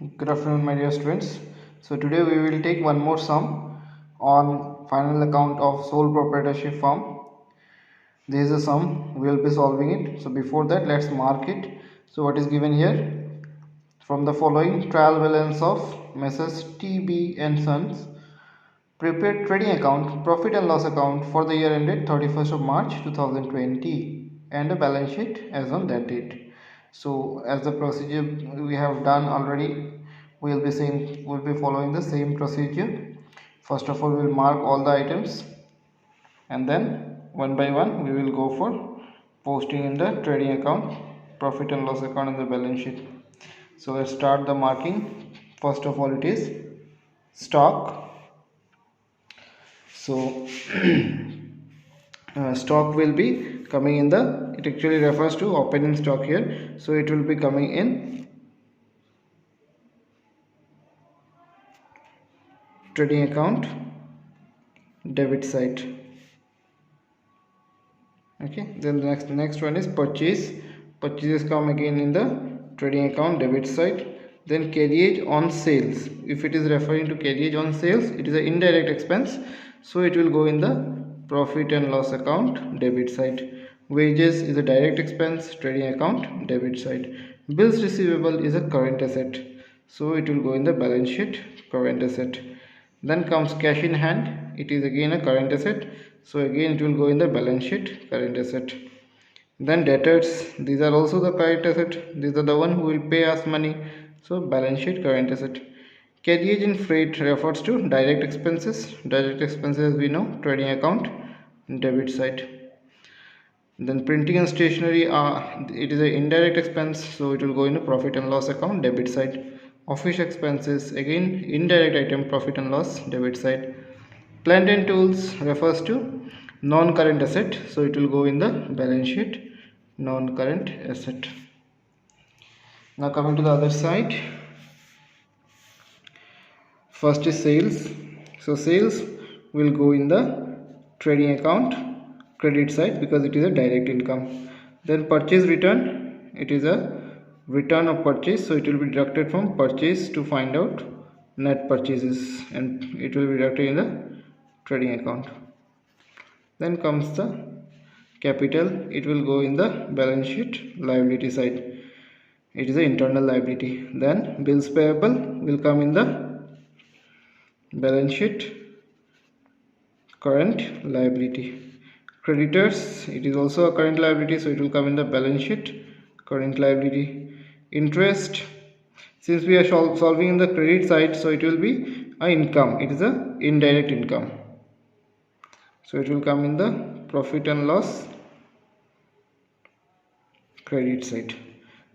Good afternoon, my dear students. So today we will take one more sum on final account of sole proprietorship firm. This is a sum, we will be solving it. So before that, let's mark it. So what is given here? From the following trial balance of Messrs. T.B. and Sons prepared trading account, profit and loss account for the year ended 31st of March 2020 and a balance sheet as on that date. So as the procedure we have done already, we'll be following the same procedure. First of all, we'll mark all the items and then one by one we will go for posting in the trading account, profit and loss account, and the balance sheet. So let's start the marking. First of all, it is stock. So stock will be coming in the, it actually refers to opening stock here, so it will be coming in trading account debit side. Okay, then the next one is purchases come again in the trading account debit side. Then carriage on sales, if it is referring to carriage on sales, it is an indirect expense, so it will go in the profit and loss account debit side. Wages is a direct expense, trading account debit side. Bills receivable is a current asset, so it will go in the balance sheet current asset. Then comes cash in hand, it is again a current asset, so again it will go in the balance sheet current asset. Then debtors, these are also the current asset, these are the one who will pay us money, so balance sheet current asset. Carriage in freight refers to direct expenses. Direct expenses, we know, trading account debit side. Then printing and stationery, it is an indirect expense, so it will go in the profit and loss account debit side. Office expenses, again indirect item, profit and loss debit side. Plant and tools refers to non-current asset, so it will go in the balance sheet non-current asset. Now coming to the other side, first is sales. So sales will go in the trading account credit side because it is a direct income. Then purchase return, it is a return of purchase, so it will be deducted from purchase to find out net purchases, and it will be deducted in the trading account. Then comes the capital, it will go in the balance sheet liability side, it is an internal liability. Then bills payable will come in the balance sheet current liability. Creditors, it is also a current liability, so it will come in the balance sheet current liability. Interest, since we are solving in the credit side, so it will be a income, it is a indirect income, so it will come in the profit and loss credit side.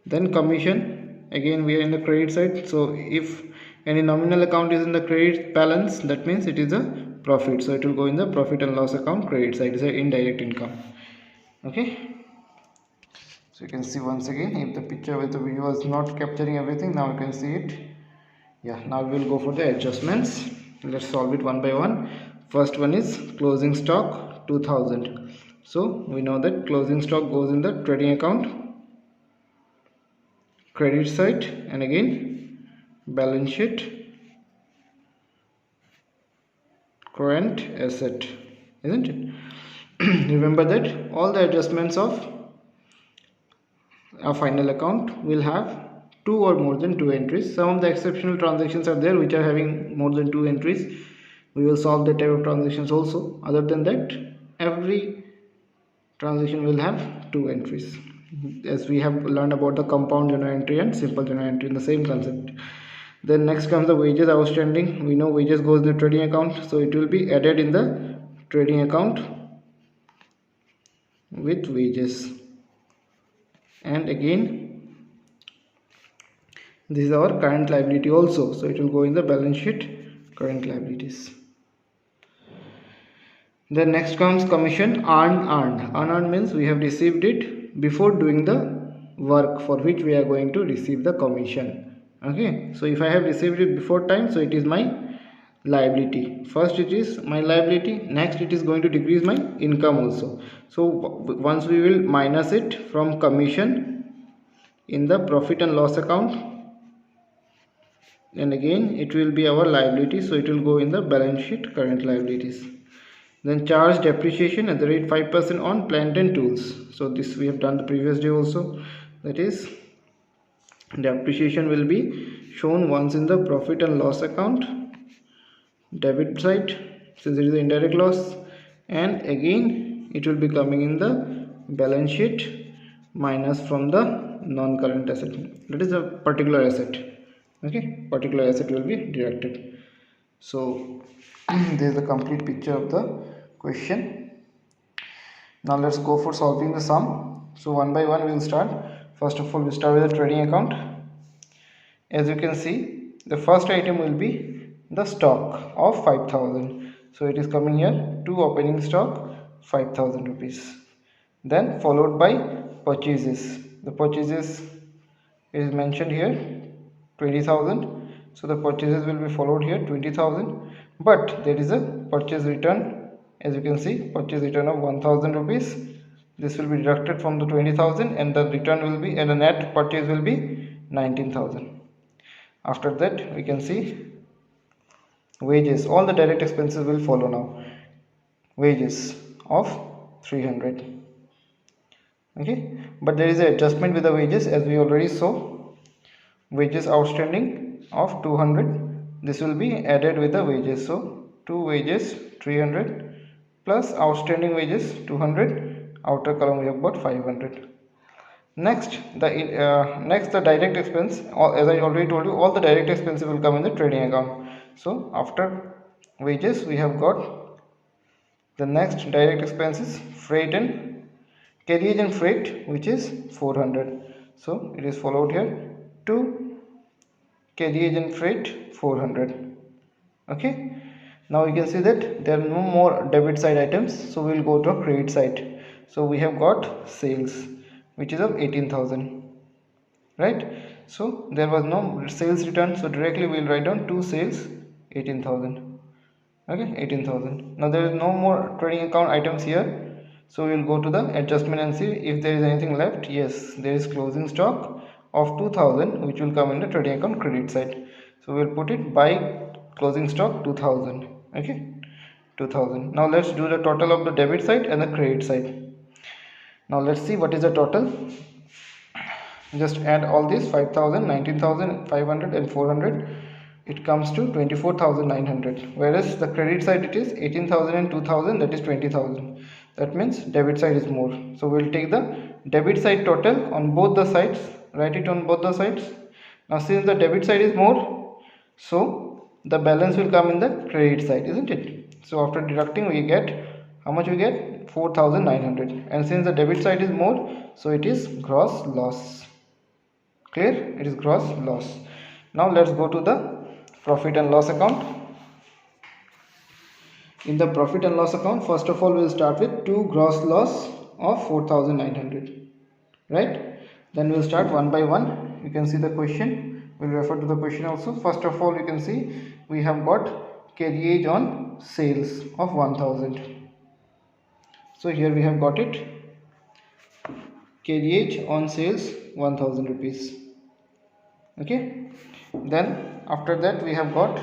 Then commission, again we are in the credit side, so if any nominal account is in the credit balance, that means it is a profit, so it will go in the profit and loss account credit side, it is an indirect income. Okay, so you can see once again, if the picture with the video was not capturing everything, now you can see it. Yeah, now we will go for the adjustments. Let's solve it one by one. First one is closing stock 2000. So we know that closing stock goes in the trading account credit side, and again balance sheet current asset, isn't it? Remember that all the adjustments of a final account will have two or more than two entries. Some of the exceptional transactions are there which are having more than two entries. We will solve that type of transactions also. Other than that, every transaction will have two entries, as we have learned about the compound journal entry and simple journal entry in the same concept. Then next comes the wages outstanding. We know wages goes in the trading account, so it will be added in the trading account with wages. And again, this is our current liability also, so it will go in the balance sheet current liabilities. Then next comes commission earned means we have received it before doing the work for which we are going to receive the commission. Okay, so if I have received it before time, so it is my liability. First it is my liability, next it is going to decrease my income also. So once we will minus it from commission in the profit and loss account, and again it will be our liability, so it will go in the balance sheet current liabilities. Then charge depreciation at the rate 5% on plant and tools. So this we have done the previous day also. That is, depreciation will be shown once in the profit and loss account, debit side, since it is the indirect loss, and again it will be coming in the balance sheet minus from the non-current asset. That is a particular asset. Okay, particular asset will be deducted. So this is the complete picture of the question. Now let's go for solving the sum. So one by one we will start. First of all, we start with the trading account. As you can see, the first item will be the stock of 5,000. So it is coming here, to opening stock 5,000 rupees. Then followed by purchases. The purchases is mentioned here 20,000. So the purchases will be followed here 20,000. But there is a purchase return. As you can see, purchase return of 1,000 rupees. This will be deducted from the 20,000, and the return will be, and the net purchase will be 19,000. After that we can see wages. All the direct expenses will follow now. Wages of 300. Okay, but there is an adjustment with the wages, as we already saw. Wages outstanding of 200, this will be added with the wages. So 2 wages 300 plus outstanding wages 200, outer column we have got 500. Next the direct expense, as I already told you, all the direct expenses will come in the trading account. So after wages we have got the next direct expenses, freight and carriage and freight, which is 400. So it is followed here to carriage and freight 400. Okay, now you can see that there are no more debit side items, so we will go to credit side. So we have got sales, which is of 18,000, right? So there was no sales return, so directly we will write down to sales 18,000. Okay, 18,000. Now there is no more trading account items here, so we will go to the adjustment and see if there is anything left. Yes, there is closing stock of 2,000, which will come in the trading account credit side. So we will put it by closing stock 2,000. Okay, 2,000. Now let's do the total of the debit side and the credit side. Now let's see what is the total. Just add all these 5,000, 19,000, 500 and 400. It comes to 24,900. Whereas the credit side it is 18,000 and 2,000, that is 20,000. That means debit side is more. So we will take the debit side total on both the sides. Write it on both the sides. Now since the debit side is more, so the balance will come in the credit side, isn't it? So after deducting we get, how much we get? 4,900. And since the debit side is more, so it is gross loss. Clear? It is gross loss. Now let's go to the profit and loss account. In the profit and loss account, first of all we will start with to gross loss of 4,900, right? Then we will start one by one. You can see the question, we will refer to the question also. First of all, you can see we have got carriage on sales of 1,000. So here we have got it, carriage on sales 1,000 rupees. Okay, then after that we have got,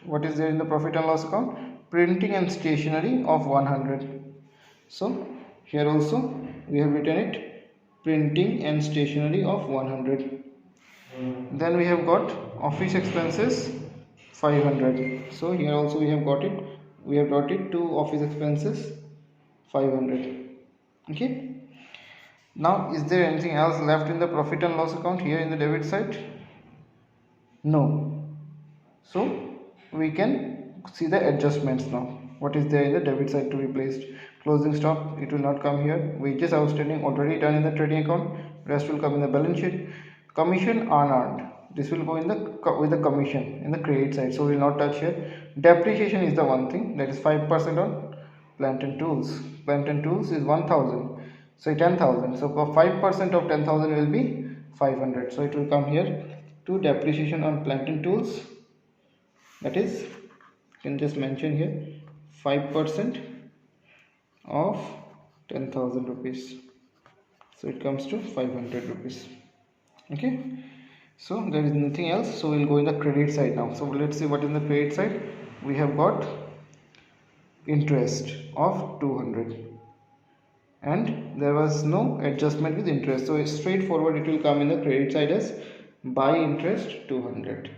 what is there in the profit and loss account? Printing and stationery of 100. So here also we have written it, printing and stationery of 100. Then we have got office expenses 500. So here also we have got it, we have brought it to office expenses 500. Okay, now is there anything else left in the profit and loss account here in the debit side? No. So we can see the adjustments now. What is there in the debit side to be placed? Closing stock, it will not come here. Wages outstanding already done in the trading account, rest will come in the balance sheet. Commission unearned, this will go in the with the commission in the credit side, so we will not touch here. Depreciation is the one thing, that is 5% on plant and tools. Plant and tools is 1,000, so 10,000. So 5% of 10,000 will be 500. So it will come here to depreciation on plant and tools. That is, you can just mention here 5% of 10,000 rupees. So it comes to 500 rupees. Okay. So there is nothing else, so we'll go in the credit side now. So let's see what is the credit side. We have got interest of 200 and there was no adjustment with interest, so it's straightforward, it will come in the credit side as by interest 200.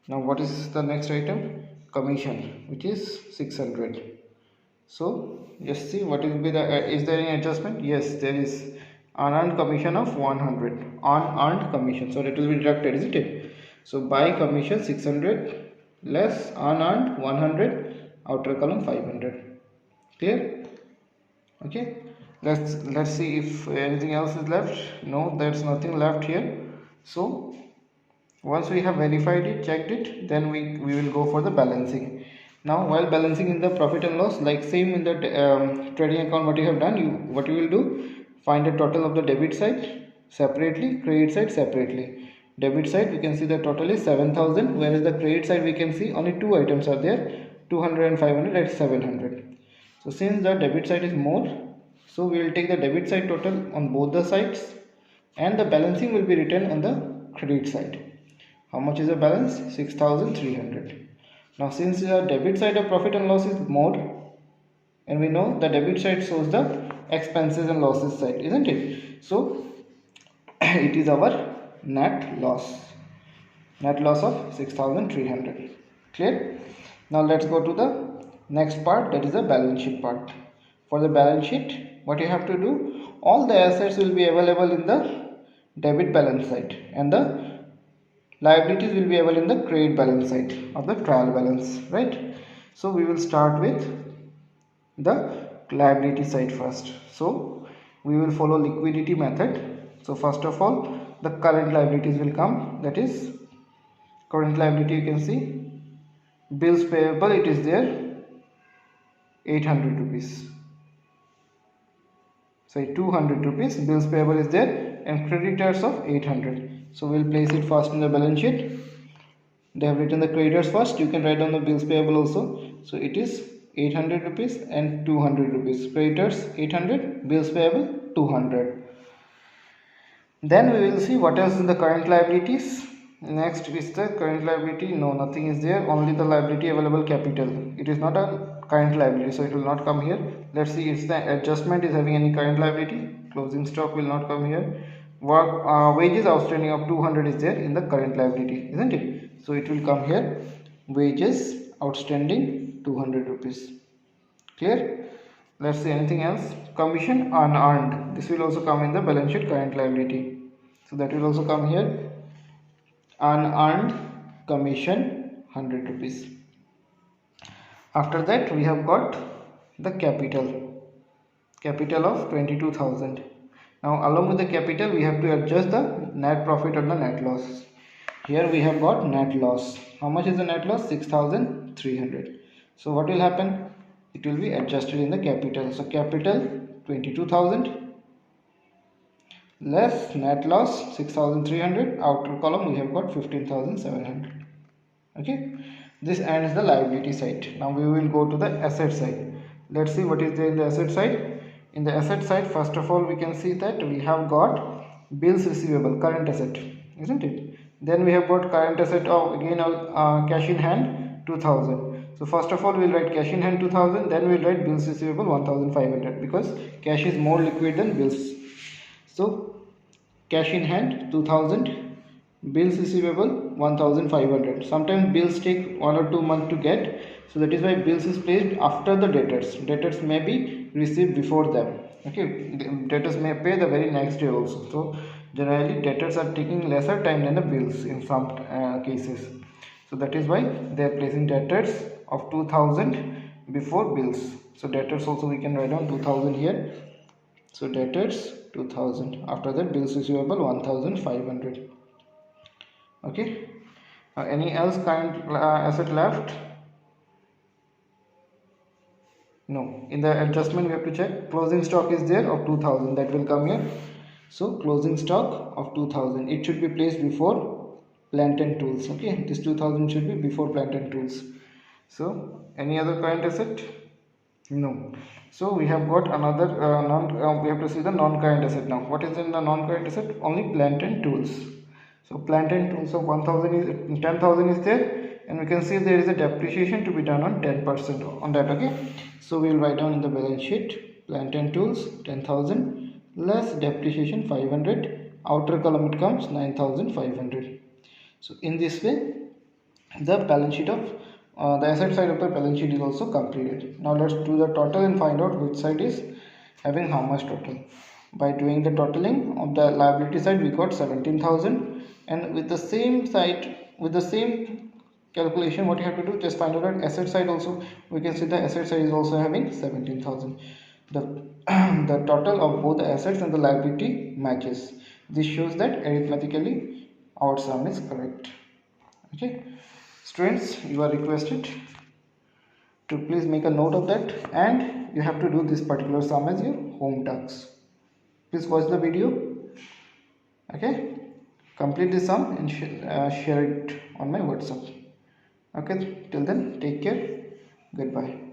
Now what is the next item? Commission, which is 600. So just see what will be the is there any adjustment? Yes, there is unearned commission of 100, unearned commission, so it will be deducted, isn't it? So by commission 600 less unearned 100, outer column 500. Clear? Okay, let's see if anything else is left. No, there's nothing left here. So once we have verified it, checked it, then we will go for the balancing. Now while balancing in the profit and loss, like same in the trading account, what you have done, what you will do, find the total of the debit side separately, credit side separately. Debit side we can see the total is 7,000, whereas the credit side we can see only two items are there, 200 and 500 at 700. So since the debit side is more, so we will take the debit side total on both the sides and the balancing will be written on the credit side. How much is the balance? 6,300. Now since the debit side of profit and loss is more, and we know the debit side shows the expenses and losses side, isn't it? So it is our net loss of 6,300. Clear? Now let's go to the next part, that is the balance sheet part. For the balance sheet, what you have to do, all the assets will be available in the debit balance side and the liabilities will be available in the credit balance side of the trial balance, right? So we will start with the liability side first. So we will follow liquidity method. So first of all, the current liabilities will come, that is current liability, you can see bills payable, it is there 800 rupees, say 200 rupees, bills payable is there, and creditors of 800. So we'll place it first in the balance sheet. They have written the creditors first, you can write down the bills payable also. So it is 800 rupees and 200 rupees, creditors 800, bills payable 200. Then we will see what else in the current liabilities. Next is the current liability. No, nothing is there, only the liability available capital. It is not a current liability, so it will not come here. Let's see if the adjustment is having any current liability. Closing stock will not come here. Wages outstanding of 200 is there in the current liability, isn't it? So it will come here, wages outstanding 200 rupees. Clear? Let's see anything else. Commission unearned, this will also come in the balance sheet current liability, so that will also come here. Unearned commission 100 rupees. After that we have got the capital of 22,000. Now along with the capital we have to adjust the net profit or the net loss. Here we have got net loss. How much is the net loss? 6,300. So what will happen? It will be adjusted in the capital. So capital 22,000 less net loss 6,300, outer column we have got 15,700. Okay, this ends the liability side. Now we will go to the asset side. Let's see what is there in the asset side. In the asset side, first of all we can see that we have got bills receivable, current asset, isn't it? Then we have got current asset of again cash in hand 2,000. So first of all we will write cash in hand 2,000, then we will write bills receivable 1,500 because cash is more liquid than bills. So cash in hand 2,000, bills receivable 1,500. Sometimes bills take 1 or 2 months to get, so that is why bills is placed after the debtors may be received before them. Okay, debtors may pay the very next day also, so generally debtors are taking lesser time than the bills in some cases, so that is why they are placing debtors of 2,000 before bills. So debtors also we can write down 2,000 here. So debtors 2,000, after that bills receivable 1,500. Okay, any else kind asset left? No. In the adjustment we have to check closing stock is there of 2,000, that will come here. So closing stock of 2,000, it should be placed before plant and tools. Okay, this 2,000 should be before plant and tools. So any other current asset? No. So we have got another we have to see the non-current asset now. What is in the non-current asset? Only plant and tools. So plant and tools of 1000 is 10,000 is there, and we can see there is a depreciation to be done on 10% on that. Okay, so we will write down in the balance sheet plant and tools 10,000 less depreciation 500. Outer column it comes 9,500. So in this way the balance sheet of the asset side of the balance sheet is also completed. Now let's do the total and find out which side is having how much total. By doing the totaling of the liability side we got 17,000, and with the same side, with the same calculation, what you have to do, just find out that asset side also, we can see the asset side is also having 17,000. The the total of both the assets and the liability matches. This shows that arithmetically our sum is correct. Okay, students, you are requested to please make a note of that, and you have to do this particular sum as your home task. Please watch the video. Okay, complete the sum and share it on my WhatsApp. Okay, till then, take care. Goodbye.